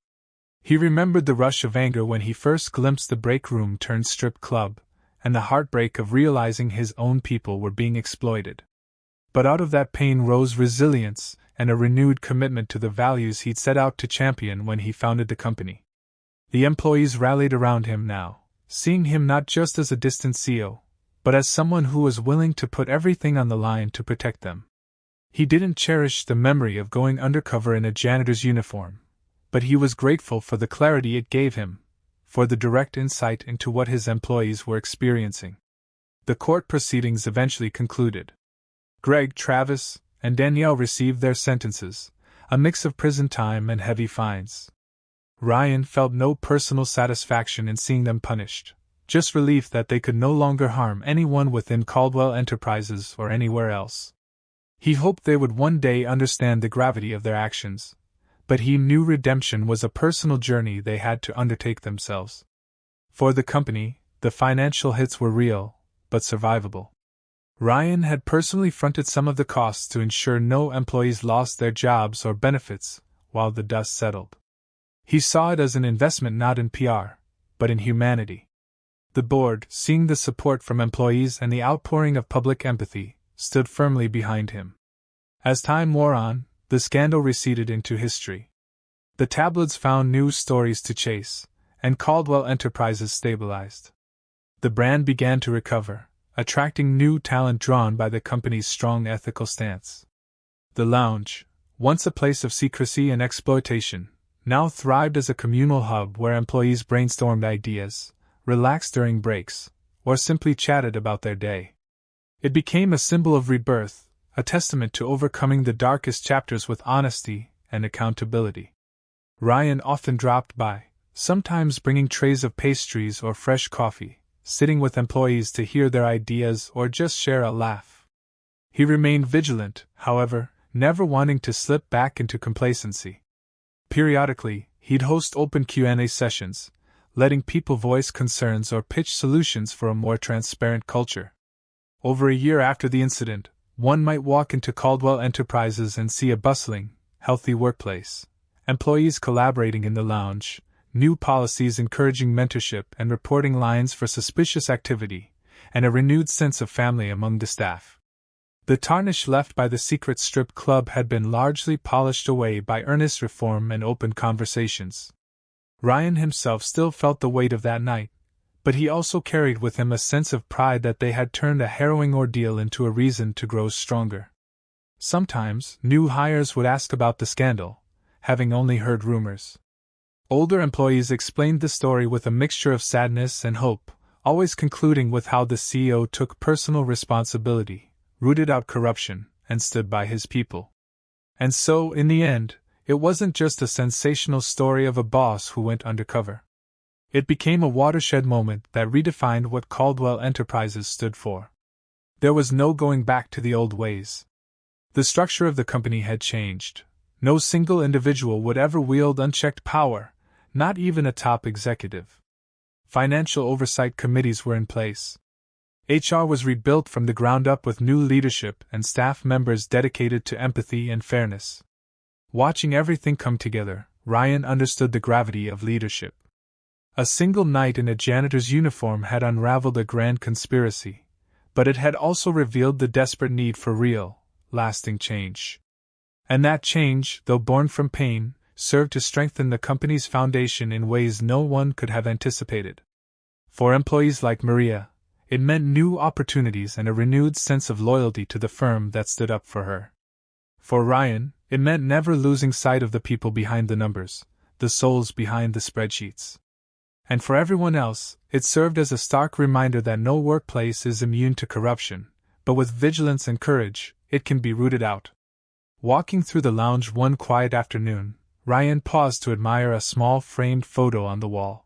He remembered the rush of anger when he first glimpsed the break room turned strip club, and the heartbreak of realizing his own people were being exploited. But out of that pain rose resilience and a renewed commitment to the values he'd set out to champion when he founded the company. The employees rallied around him now, seeing him not just as a distant CEO, but as someone who was willing to put everything on the line to protect them. He didn't cherish the memory of going undercover in a janitor's uniform, but he was grateful for the clarity it gave him, for the direct insight into what his employees were experiencing. The court proceedings eventually concluded. Greg, Travis, and Danielle received their sentences, a mix of prison time and heavy fines. Ryan felt no personal satisfaction in seeing them punished, just relief that they could no longer harm anyone within Caldwell Enterprises or anywhere else. He hoped they would one day understand the gravity of their actions, but he knew redemption was a personal journey they had to undertake themselves. For the company, the financial hits were real, but survivable. Ryan had personally fronted some of the costs to ensure no employees lost their jobs or benefits while the dust settled. He saw it as an investment not in PR, but in humanity. The board, seeing the support from employees and the outpouring of public empathy, stood firmly behind him. As time wore on, the scandal receded into history. The tabloids found new stories to chase, and Caldwell Enterprises stabilized. The brand began to recover, attracting new talent drawn by the company's strong ethical stance. The lounge, once a place of secrecy and exploitation, now thrived as a communal hub where employees brainstormed ideas, relaxed during breaks, or simply chatted about their day. It became a symbol of rebirth, a testament to overcoming the darkest chapters with honesty and accountability. Ryan often dropped by, sometimes bringing trays of pastries or fresh coffee, sitting with employees to hear their ideas or just share a laugh. He remained vigilant, however, never wanting to slip back into complacency. Periodically, he'd host open Q&A sessions, letting people voice concerns or pitch solutions for a more transparent culture. Over a year after the incident, one might walk into Caldwell Enterprises and see a bustling, healthy workplace, employees collaborating in the lounge, new policies encouraging mentorship and reporting lines for suspicious activity, and a renewed sense of family among the staff. The tarnish left by the secret strip club had been largely polished away by earnest reform and open conversations. Ryan himself still felt the weight of that night, but he also carried with him a sense of pride that they had turned a harrowing ordeal into a reason to grow stronger. Sometimes, new hires would ask about the scandal, having only heard rumors. Older employees explained the story with a mixture of sadness and hope, always concluding with how the CEO took personal responsibility, rooted out corruption, and stood by his people. And so, in the end, it wasn't just a sensational story of a boss who went undercover. It became a watershed moment that redefined what Caldwell Enterprises stood for. There was no going back to the old ways. The structure of the company had changed. No single individual would ever wield unchecked power, not even a top executive. Financial oversight committees were in place. HR was rebuilt from the ground up with new leadership and staff members dedicated to empathy and fairness. Watching everything come together, Ryan understood the gravity of leadership. A single night in a janitor's uniform had unraveled a grand conspiracy, but it had also revealed the desperate need for real, lasting change. And that change, though born from pain, served to strengthen the company's foundation in ways no one could have anticipated. For employees like Maria, it meant new opportunities and a renewed sense of loyalty to the firm that stood up for her. For Ryan, it meant never losing sight of the people behind the numbers, the souls behind the spreadsheets. And for everyone else, it served as a stark reminder that no workplace is immune to corruption, but with vigilance and courage, it can be rooted out. Walking through the lounge one quiet afternoon, Ryan paused to admire a small framed photo on the wall.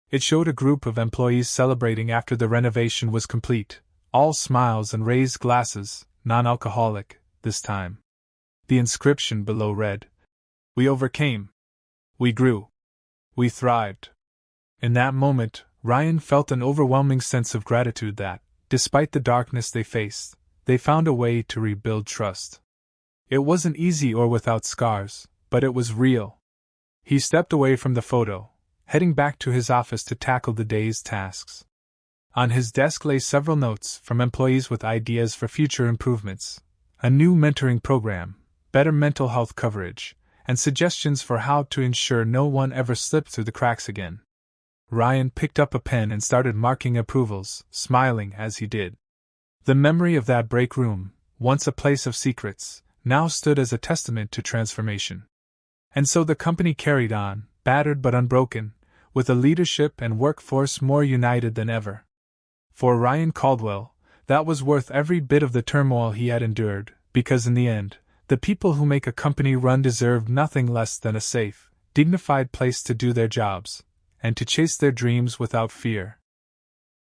It showed a group of employees celebrating after the renovation was complete, all smiles and raised glasses, non-alcoholic, this time. The inscription below read, "We overcame. We grew. We thrived." In that moment, Ryan felt an overwhelming sense of gratitude that, despite the darkness they faced, they found a way to rebuild trust. It wasn't easy or without scars, but it was real. He stepped away from the photo, heading back to his office to tackle the day's tasks. On his desk lay several notes from employees with ideas for future improvements, a new mentoring program, better mental health coverage, and suggestions for how to ensure no one ever slipped through the cracks again. Ryan picked up a pen and started marking approvals, smiling as he did. The memory of that break room, once a place of secrets, now stood as a testament to transformation. And so the company carried on, battered but unbroken, with a leadership and workforce more united than ever. For Ryan Caldwell, that was worth every bit of the turmoil he had endured, because in the end, the people who make a company run deserve nothing less than a safe, dignified place to do their jobs, and to chase their dreams without fear.